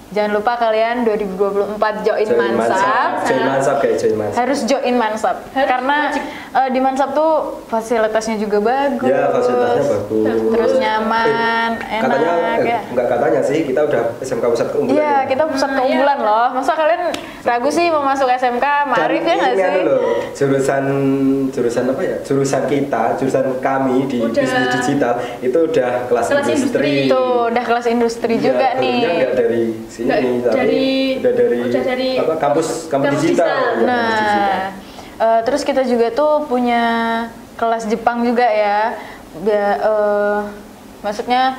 Jangan lupa kalian 2024 join Mansap. Join Mansap guys, join Mansap. Harus join Mansap. Karena di Mansap tuh fasilitasnya juga bagus. Ya, fasilitasnya bagus. Terus nyaman, enak ya. Enggak katanya sih, kita udah SMK pusat keunggulan. Iya, kita pusat keunggulan loh. Masa kalian ragu sih mau masuk SMK Maarif ya nggak sih? Loh, jurusan apa ya? Jurusan kami di bisnis digital itu udah kelas industri. Tuh, udah kelas industri juga nih. Enggak dari sini, tapi udah dari apa, kampus digital. Nah, terus kita juga tuh punya kelas Jepang juga ya. Maksudnya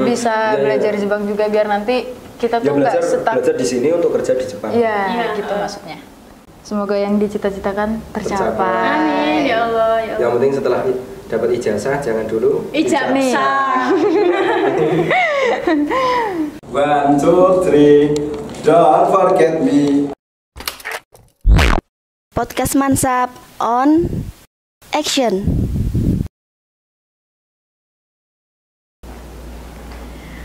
bisa belajar Jepang juga biar nanti kita tuh nggak stuck. Belajar di sini untuk kerja di Jepang. Iya, gitu maksudnya. Semoga yang dicita-citakan tercapai. Amin ya Allah, ya Allah. Yang penting setelah dapat ijazah jangan dulu ijazah. 1, 2, 3, don't forget me. Podcast Mansap on action.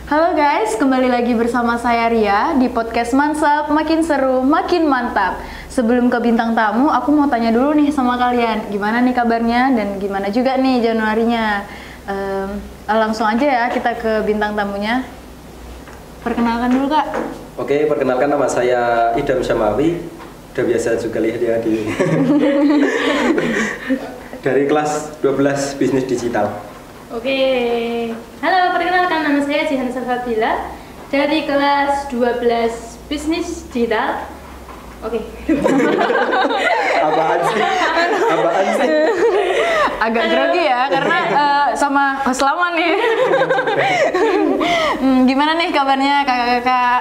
Halo guys, kembali lagi bersama saya Ria di podcast Mansap, makin seru, makin mantap. Sebelum ke bintang tamu, aku mau tanya dulu nih sama kalian, gimana nih kabarnya dan gimana juga nih Januarinya. Langsung aja ya kita ke bintang tamunya. Perkenalkan dulu Kak. Oke, perkenalkan nama saya Idam Syamawi. Udah biasa juga lihat ya di dari kelas 12 bisnis digital. Oke, halo, perkenalkan nama saya Jihan Safabila dari kelas 12 bisnis digital. Oke. Apaan sih? Agak grogi ya, karena sama host lama nih. Gimana nih kabarnya kakak-kakak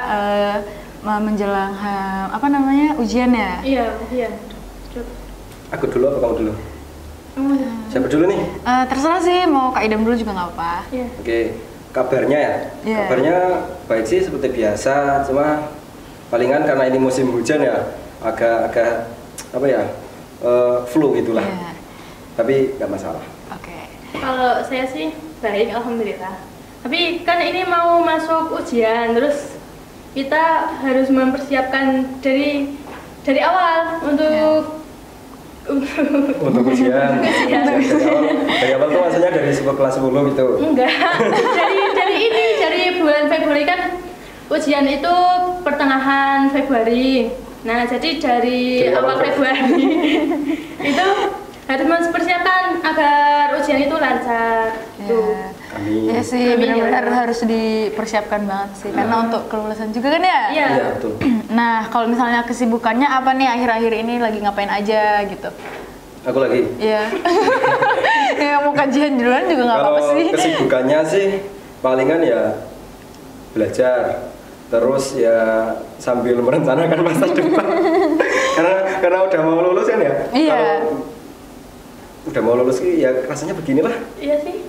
menjelang apa namanya ujian ya? Iya. Aku dulu apa kamu dulu? Siapa dulu nih? Terserah sih, mau Kak Idam dulu juga nggak apa-apa. Iya. Oke, kabarnya ya? Iya. Kabarnya baik sih seperti biasa, cuma palingan karena ini musim hujan ya, agak apa ya, flu gitulah. Iya. Tapi nggak masalah. Oke. Kalau saya sih baik, alhamdulillah. Tapi kan ini mau masuk ujian, terus kita harus mempersiapkan dari awal untuk Untuk ujian. Dari awal tuh maksudnya dari kelas 10 gitu. Enggak. dari bulan Februari kan ujian itu pertengahan Februari. Nah, jadi dari awal Februari itu harus mempersiapkan agar ujian itu lancar. Ya sih, benar-benar harus dipersiapkan banget sih, karena untuk kelulusan juga kan ya? Iya, betul. Nah, kalau misalnya kesibukannya apa nih akhir-akhir ini, lagi ngapain aja gitu? Aku lagi? Iya. Ya, mau kajian duluan juga nggak apa-apa sih. Kalau kesibukannya sih palingan ya belajar, terus ya sambil merencanakan masa depan. karena udah mau lulus kan ya? Iya. Kalau udah mau lulus ya rasanya beginilah. Iya sih.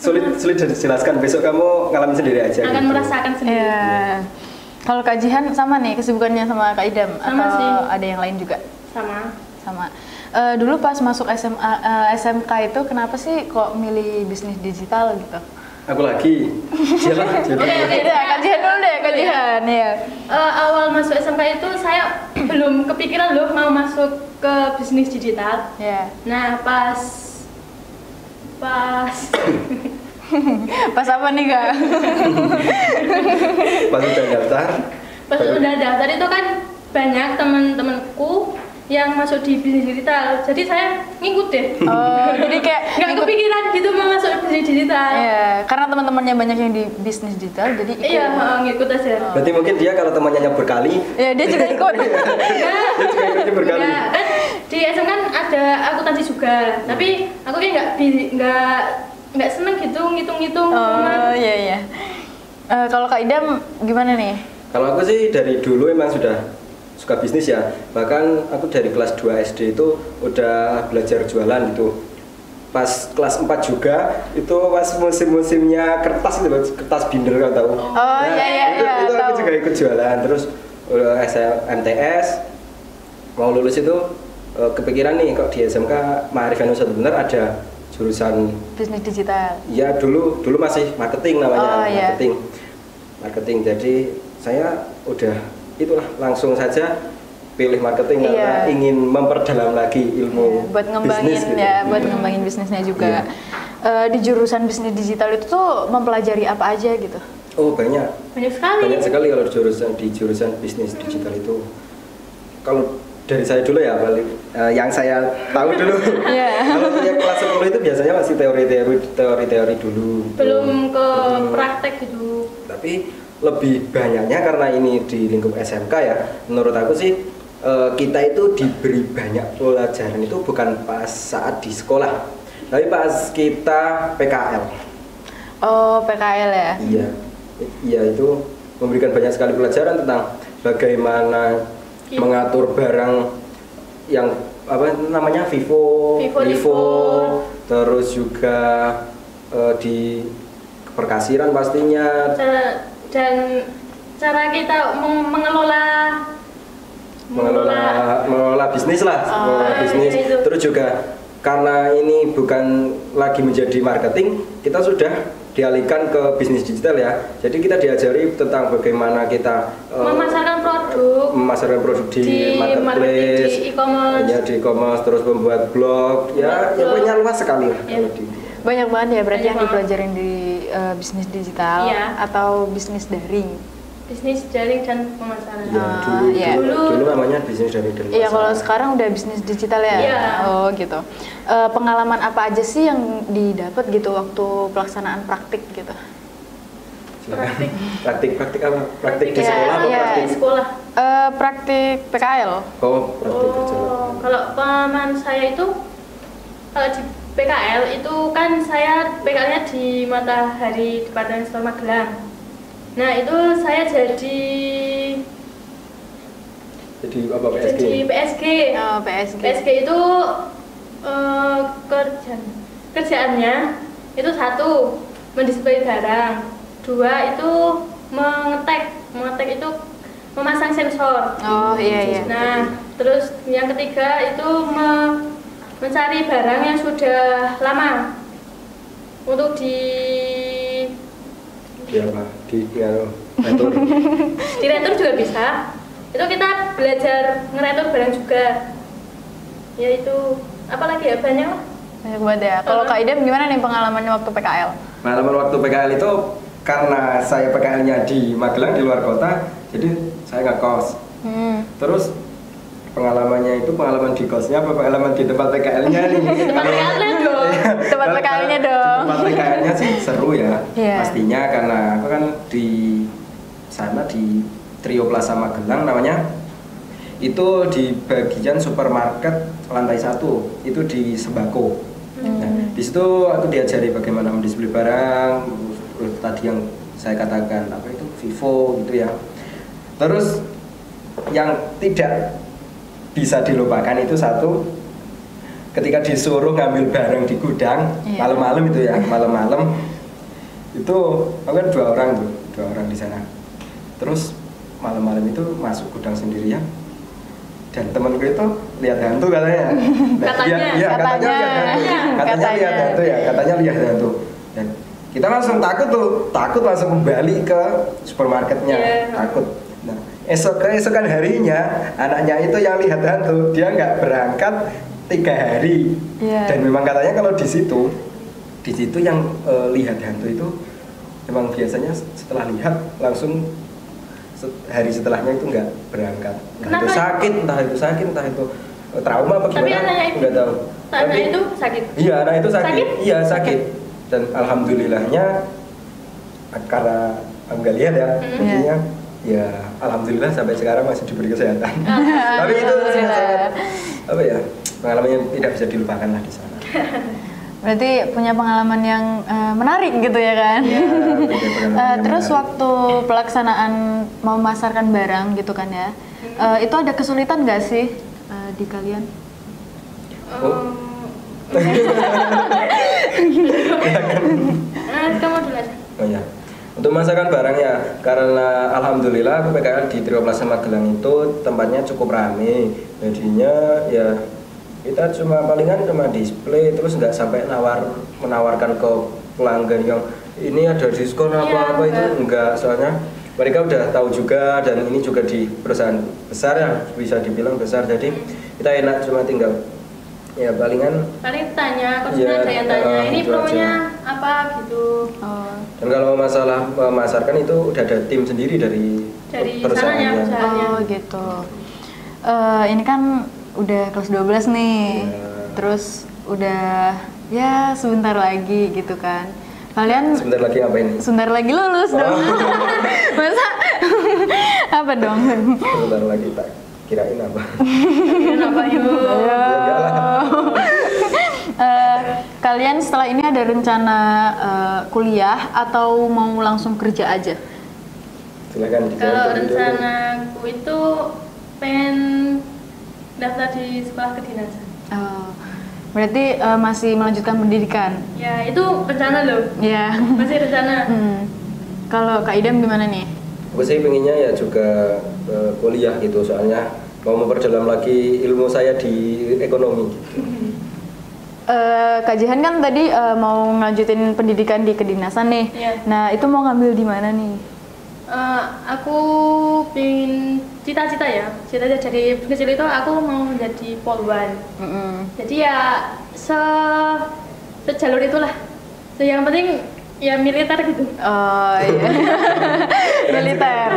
Sulit dijelaskan, besok kamu ngalamin sendiri aja. Akan gitu. merasakan sendiri. Iya. Kalau kajian sama nih kesibukannya sama Kak Idam, sama atau sih. ada yang lain juga? Sama. Dulu pas masuk SMK itu kenapa sih kok milih bisnis digital gitu? Aku lagi. Siapa? Beda, kajian dulu deh, kajian ya. Awal masuk SMK itu saya belum kepikiran loh mau masuk ke bisnis digital. Ya. Nah, pas Pas apa nih Kak? Pas udah daftar. Pas udah daftar itu kan banyak teman-temanku yang masuk di bisnis digital, jadi saya ngikut deh. Oh, jadi kayak nggak kepikiran gitu mau masuk bisnis digital. Iya, karena teman-temannya banyak yang di bisnis digital, jadi ikut. Iya, ngikut aja. Berarti mungkin dia kalau temannya nyebur kali. Ya, dia juga ikut. Dia juga ikut nyebur kali. Enggak, kan di SM kan ada akuntansi juga, tapi aku kayak nggak seneng gitu ngitung-ngitung. Oh, iya. Kalau Kak Idam gimana nih? Kalau aku sih dari dulu emang sudah suka bisnis ya, bahkan aku dari kelas 2 SD itu udah belajar jualan gitu. Pas kelas 4 juga itu pas musim-musimnya kertas itu, kertas binder kan tahu. Oh nah, iya itu aku juga ikut jualan. Terus MTS mau lulus itu kepikiran nih kok di SMK Maarif Nusa Bener ada jurusan bisnis digital. Ya dulu masih marketing namanya. Oh, iya. Marketing. Jadi saya udah itulah langsung saja pilih marketing karena ingin memperdalam lagi ilmu buat ngembangin bisnis, gitu. buat ngembangin bisnisnya juga. Di jurusan bisnis digital itu tuh mempelajari apa aja gitu? Oh banyak sekali kalau di jurusan bisnis digital itu. Kalau dari saya dulu ya paling yang saya tahu dulu. Kalau yang kelas 10 itu biasanya masih teori dulu. Belum ke praktek gitu. Tapi lebih banyaknya karena ini di lingkup SMK ya. Menurut aku sih kita itu diberi banyak pelajaran itu bukan pas saat di sekolah, tapi pas kita PKL. Oh, PKL ya? Iya itu memberikan banyak sekali pelajaran tentang bagaimana mengatur barang yang apa namanya Vivo, terus juga di perkasiran pastinya dan cara kita mengelola bisnis lah, bisnis. Terus juga karena ini bukan lagi menjadi marketing, kita sudah dialihkan ke bisnis digital ya. Jadi kita diajari tentang bagaimana kita memasarkan produk di marketplace, di e-commerce, terus membuat blog, ya pokoknya luas sekali lah. Banyak banget ya berarti yang dipelajarin di bisnis digital atau bisnis daring. Bisnis daring dan pemasaran. Dulu namanya bisnis daring dan pemasaran. Iya, kalau sekarang udah bisnis digital ya. Oh gitu. Pengalaman apa aja sih yang didapat gitu waktu pelaksanaan praktik gitu? Praktik apa? Praktik di sekolah atau praktik di sekolah? Praktik PKL. Oh, praktik berjalan. Kalau pengalaman saya itu kalau di PKL itu kan saya PKL-nya di Matahari Departemen Store Magelang. Nah itu saya jadi apa PSG? Jadi PSG. Oh, PSG. PSG itu kerjaannya itu 1 mendisplay barang, 2 itu mengetek itu memasang sensor. Oh iya. Nah terus yang ketiga itu mencari barang yang sudah lama untuk retur. Di retur juga bisa. Itu kita belajar ngeretur barang juga. Yaitu apalagi ya banyak banget ya. Kalau Kak Idam gimana nih pengalamannya waktu PKL? Pengalaman waktu PKL itu karena saya PKL-nya di Magelang di luar kota, jadi saya nggak kos. Terus pengalamannya itu pengalaman di kosnya apa pengalaman di tempat PKL-nya nih? Tempat PKL-nya dong. Tempat PKL-nya sih seru ya, pastinya karena aku kan di sana di Trio Plaza Magelang namanya, itu di bagian supermarket lantai 1 itu di sembako. Nah, di situ aku diajari bagaimana mendisplay barang, tadi yang saya katakan apa itu Vivo gitu ya. Terus yang tidak bisa dilupakan itu satu, ketika disuruh ngambil barang di gudang malam-malam itu ya, malam-malam itu aku kan 2 orang di sana. Terus malam-malam itu masuk gudang sendirian dan temanku itu lihat hantu katanya. Katanya lihat hantu dan kita langsung takut langsung kembali ke supermarketnya, takut. Nah, keesokan harinya anaknya itu yang lihat hantu, dia nggak berangkat 3 hari. Dan memang katanya kalau di situ yang lihat hantu itu memang biasanya setelah lihat langsung hari setelahnya itu nggak berangkat. Entah itu sakit, entah itu trauma apa gimana. Tapi anaknya itu nggak tahu. Anaknya itu sakit. Iya, anak itu sakit. Iya, sakit. Dan alhamdulillahnya karena nggak lihat ya, intinya ya alhamdulillah sampai sekarang masih diberi kesehatan. Tapi itu sangat apa ya, pengalaman yang tidak bisa dilupakan lah di sana. Berarti punya pengalaman yang menarik gitu ya kan? Terus waktu pelaksanaan memasarkan barang gitu kan ya, itu ada kesulitan nggak sih di kalian? Kamu dulu aja. Oh ya. Untuk memasarkan barangnya, karena alhamdulillah aku PKL di Trio Plaza Magelang itu tempatnya cukup ramai, jadinya ya kita palingan cuma display, terus nggak sampai menawarkan ke pelanggan yang ini ada diskon apa itu enggak, soalnya mereka udah tahu juga, dan ini juga di perusahaan besar ya, bisa dibilang besar, jadi kita enak cuma tinggal ya paling tanya, konsumen ada yang tanya ini gitu promonya aja. apa gitu. Dan kalau masalah memasarkan itu udah ada tim sendiri dari sananya perusahaannya. perusahaannya. Gitu. Ini kan udah kelas 12 nih. Terus udah ya sebentar lagi gitu kan. Kalian Sebentar lagi ngapain? sebentar lagi lulus dong. Masa apa dong? Sebentar lagi tak kirain apa? Kenapa yuk? Kalian setelah ini ada rencana kuliah atau mau langsung kerja aja? Silakan dijawab Kalau dulu. rencanaku itu pengen daftar di sekolah kedinasan. Berarti masih melanjutkan pendidikan? Ya itu rencana loh, Ya. masih rencana. Kalau Kak Idam gimana nih? Aku sih pengennya ya juga kuliah gitu, soalnya mau memperdalam lagi ilmu saya di ekonomi. Kak Jihan kan tadi mau ngelanjutin pendidikan di kedinasan nih. Iya. Nah itu mau ngambil di mana nih? Aku pengen cita-cita dari kecil itu aku mau menjadi polwan. Jadi ya sejalur itulah. Yang penting ya militer gitu. Oh iya. Militer.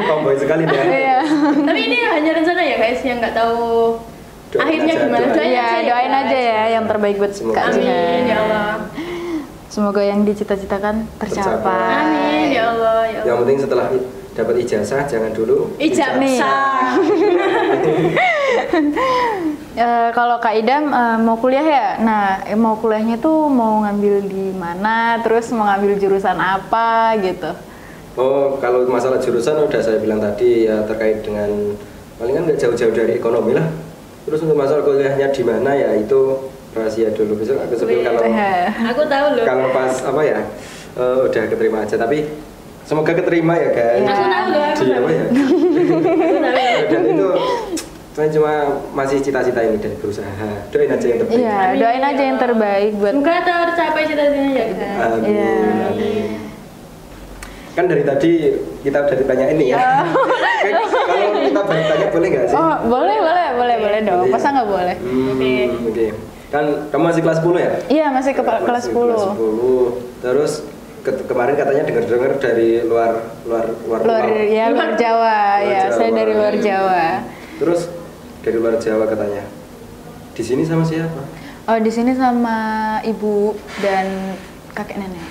Tomboy sekali ya. Iya. Tapi ini hanya rencana ya guys, yang nggak tahu Doain akhirnya aja, gimana. doain. Iya, doain aja ya yang terbaik buat Semoga. Kak Amin Jihan. ya Allah. Semoga yang dicita-citakan tercapai. Amin ya Allah ya Yang Allah. penting setelah dapat ijazah jangan dulu Ijazah. Kalau Kak Idam mau kuliah ya, nah mau kuliahnya tuh mau ngambil di mana, terus mau ngambil jurusan apa gitu. Oh, kalau masalah jurusan udah saya bilang tadi ya, terkait dengan palingan nggak jauh-jauh dari ekonomi lah. Terus untuk masalah kuliahnya di mana ya itu rahasia dulu. Besok aku sebut kalau Aku tahu loh. kalau pas apa ya udah keterima aja, tapi semoga keterima ya guys. Aku tahu loh, aku Di tahu. apa ya? Dan itu saya cuma masih cita-cita ini dari berusaha. Doain aja yang terbaik. Iya, Amin, doain ya aja yang Allah. terbaik buat. Semoga tercapai cita-citanya ya kan. Amin. Iya. Amin. Kan dari tadi kita udah ditanyain nih ya. Kalau kita bertanya boleh nggak sih? Oh, boleh dong. Boleh. Masa nggak boleh? Oke. Kan kamu masih kelas 10 ya? Iya, masih ke kelas Masih 10. Kelas 10. Terus kemarin katanya dengar-dengar dari luar Luar Jawa. Ya, Jawa. saya dari luar Jawa. Terus dari luar Jawa katanya. Di sini sama siapa? Oh, di sini sama ibu dan kakek nenek.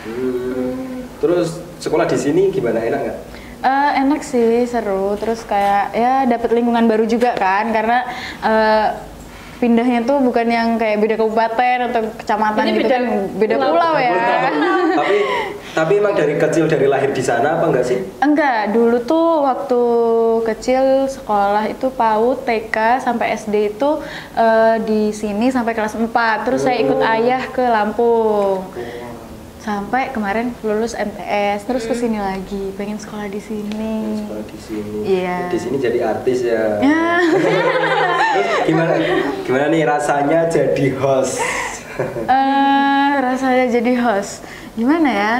Terus sekolah di sini gimana, enak nggak? Enak sih, seru. Terus kayak ya dapat lingkungan baru juga kan, karena pindahnya tuh bukan yang kayak beda kabupaten atau kecamatan Ini gitu beda kan, beda pulau ya. tapi emang dari kecil, dari lahir di sana apa enggak sih? Enggak, dulu tuh waktu kecil sekolah itu PAUD, TK sampai SD itu di sini sampai kelas 4. Terus saya ikut ayah ke Lampung. Sampai kemarin lulus MTS, terus ke sini lagi, pengen sekolah di sini. Sekolah di sini. Iya. Di sini jadi artis ya. Ya. Terus gimana nih rasanya jadi host? Rasanya jadi host, gimana ya?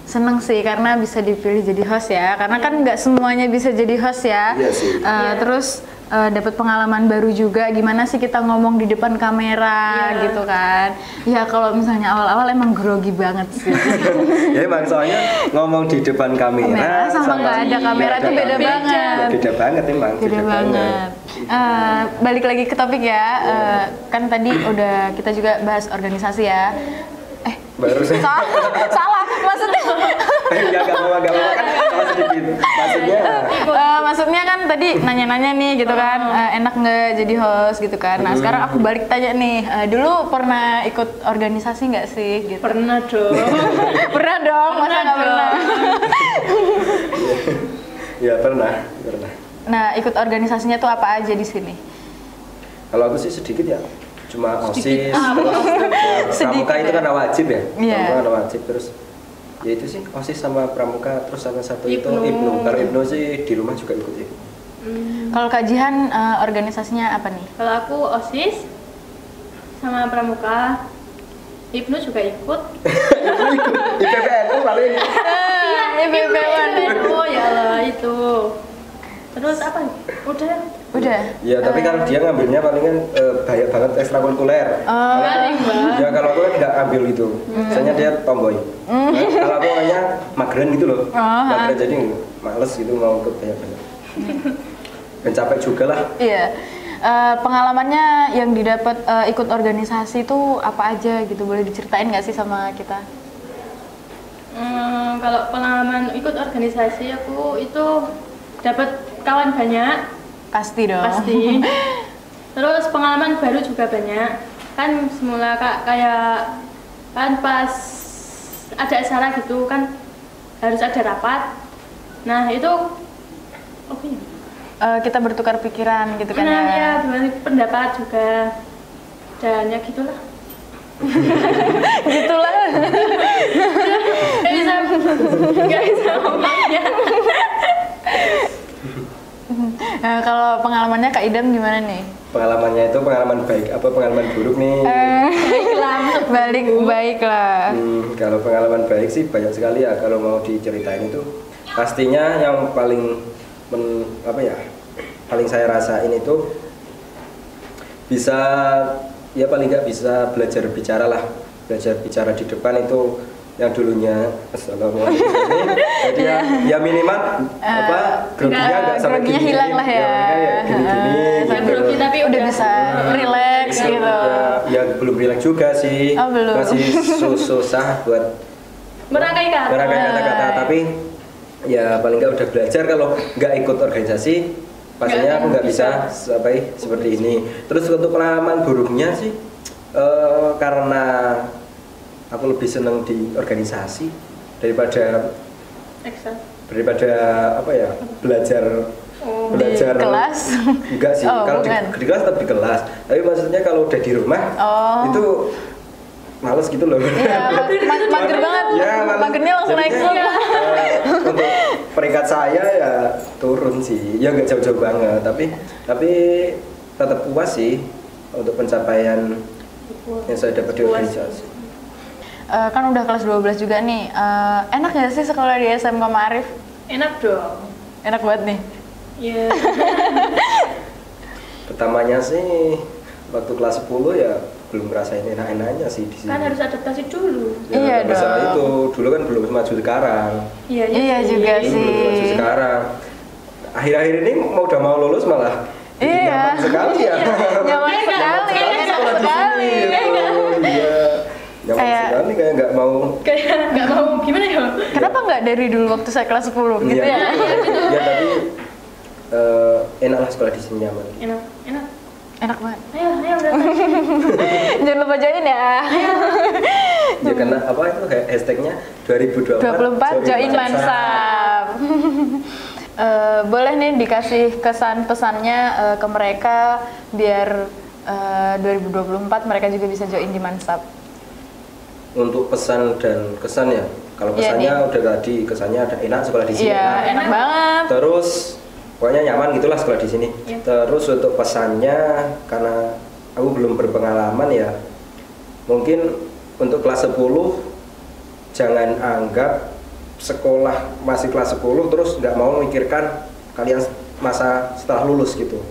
Seneng sih karena bisa dipilih jadi host ya, karena kan nggak semuanya bisa jadi host ya. Iya sih. Terus dapat pengalaman baru juga, gimana sih kita ngomong di depan kamera gitu kan. Ya kalau misalnya awal-awal emang grogi banget sih. Ya emang soalnya ngomong di depan kamera sama nggak ada kamera tuh beda banget. Beda banget emang. Beda banget. Balik lagi ke topik ya, kan tadi udah kita juga bahas organisasi ya. Baru sih. Salah, maksudnya. Enggak apa-apa kan salah sedikit. Maksudnya kan tadi nanya-nanya nih gitu kan, enak nggak jadi host gitu kan. Nah sekarang aku balik tanya nih, dulu pernah ikut organisasi nggak sih? Gitu. Pernah dong. Pernah dong, masa nggak pernah? Ya pernah. Nah ikut organisasinya tuh apa aja di sini? Kalau aku sih sedikit ya, cuma OSIS, Sedikit pramuka itu ya? kan wajib ya, Iya. pramuka kan wajib, terus ya itu sih OSIS sama pramuka, terus sama satu itu Ibnu. Ibnu. Kalau Ibnu sih di rumah juga ikut Ibnu. Kalau Kak Jihan organisasinya apa nih? Kalau aku OSIS sama pramuka, Ibnu juga ikut. IPPN paling. Iya, IPB1. Oh ya Allah itu. Terus apa? Udah. Ya tapi kan dia ngambilnya palingan banyak banget ekstrakurikuler. Ya kalau aku kan nggak ambil itu, misalnya dia tomboy. Kalau aku hanya mageran gitu loh, mageran jadi males gitu mau ikut banyak-banyak. Dan capek juga lah. Iya. Pengalamannya yang didapat ikut organisasi itu apa aja gitu, boleh diceritain nggak sih sama kita? Kalau pengalaman ikut organisasi aku itu dapat kawan banyak. Pasti dong. Pasti. Terus pengalaman baru juga banyak. Kan semula kayak kan pas ada acara gitu kan harus ada rapat. Nah itu kita bertukar pikiran gitu kan nah, ya. Iya, pendapat juga. Dan ya gitulah. Gitulah. Gak bisa ngomongnya. Nah, kalau pengalamannya Kak Idam gimana nih? Pengalamannya itu pengalaman baik apa pengalaman buruk nih? Baiklah. Kalau pengalaman baik sih banyak sekali ya kalau mau diceritain itu. Pastinya yang paling paling saya rasain itu bisa ya paling nggak bisa belajar bicara lah, belajar bicara di depan itu yang dulunya assalamualaikum jadi ya minimal groginya nggak sampai groginya gini, hilang lah ya, gini gitu. Grogi tapi udah bisa relax gitu. Ya belum relax juga sih, belum. masih susah buat merangkai kata-kata tapi ya paling nggak udah belajar. Kalau nggak ikut organisasi pastinya aku nggak bisa sampai seperti ini. Terus untuk pengalaman buruknya sih karena aku lebih seneng di organisasi daripada belajar di kelas. Enggak sih, kalau di kelas tetap di kelas, tapi maksudnya kalau udah di rumah itu males gitu loh. Iya, mager banget. Ya, magernya langsung naik. Untuk peringkat saya ya turun sih, ya nggak jauh-jauh banget, tapi tetap puas sih untuk pencapaian yang saya dapat di organisasi. Kan udah kelas 12 juga nih, enak gak sih sekolah di SMK Ma'arif? Enak dong. Enak banget nih? Iya. Pertamanya sih waktu kelas 10 ya belum ngerasain enak-enaknya sih di sini. Kan harus adaptasi dulu. Ya, iya dong. Masalah itu dulu kan belum semaju sekarang. Iya juga sih. Belum semaju sekarang. Akhir-akhir ini udah mau lulus malah. Iya. Nyaman sekali ya. Nyaman sekali. Enak sekali. Nyaman sekali kayak nggak mau. Gimana ya? Kenapa nggak dari dulu waktu saya kelas 10 gitu ya? Ya tapi enaklah sekolah di sini nyaman. Enak banget. Ayo berarti. Jangan lupa join ya. Ya karena apa itu hashtagnya 2024 join Mansap. Boleh nih dikasih kesan pesannya ke mereka biar 2024 mereka juga bisa join di Mansap. Untuk pesan dan kesan ya. Kalau pesannya udah tadi, kesannya ada enak sekolah di sini. Iya, enak banget. Terus pokoknya nyaman gitulah sekolah di sini. Ya. Terus untuk pesannya karena aku belum berpengalaman ya. Mungkin untuk kelas 10 jangan anggap sekolah masih kelas 10 terus nggak mau memikirkan kalian masa setelah lulus gitu.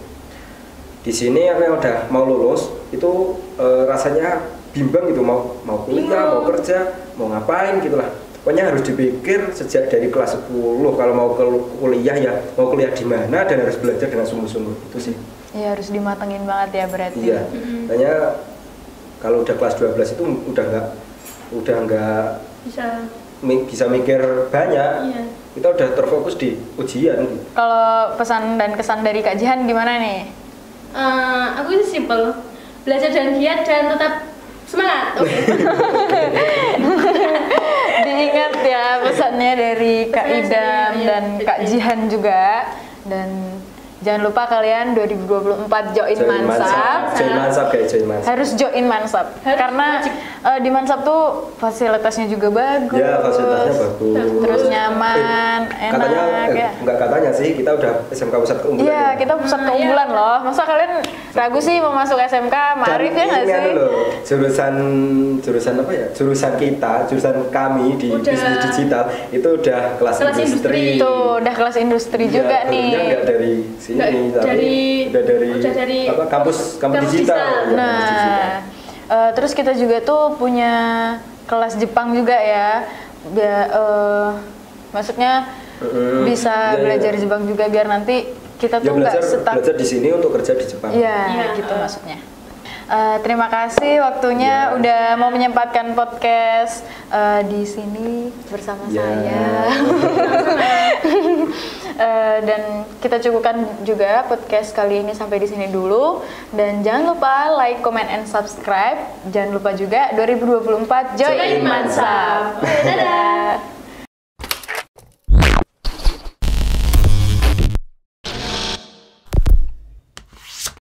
Di sini aku yang udah mau lulus itu rasanya bimbang gitu, mau kuliah, mau kerja, mau ngapain gitulah. Pokoknya harus dipikir sejak dari kelas 10 kalau mau kuliah ya, mau kuliah di mana dan harus belajar dengan sungguh-sungguh itu sih. Iya, harus dimatengin banget ya berarti. Iya. Makanya kalau udah kelas 12 itu udah nggak bisa mikir banyak. Iya. Kita udah terfokus di ujian. Kalau pesan dan kesan dari Kak Jihan gimana nih? Aku itu simple, belajar dan giat dan tetap semangat. Diingat ya pesannya dari Kak Idam dan Kak Jihan juga. Dan Jangan lupa kalian 2024 join Mansap. Join Mansap guys, join Mansap. Harus join Mansap. Karena di Mansap tuh fasilitasnya juga bagus. Ya, fasilitasnya bagus. Terus nyaman, enak ya. Enggak katanya sih, kita udah SMK pusat keunggulan. Iya, kita pusat keunggulan loh. Masa kalian ragu sih mau masuk SMK? Marif ya nggak sih? Loh, jurusan apa ya? Jurusan kami di bisnis digital itu udah kelas industri. Tuh, udah kelas industri Iya, juga nih. Enggak dari sini, tapi udah dari apa, kampus digital. Nah, terus kita juga tuh punya kelas Jepang juga ya. Maksudnya bisa belajar Jepang juga biar nanti kita tuh nggak stuck. Belajar di sini untuk kerja di Jepang. Iya, gitu maksudnya. Terima kasih waktunya udah mau menyempatkan podcast di sini bersama saya. Dan kita cukupkan juga podcast kali ini sampai di sini dulu. Dan jangan lupa like, comment, and subscribe. Jangan lupa juga 2024 join Mansap. Dadah.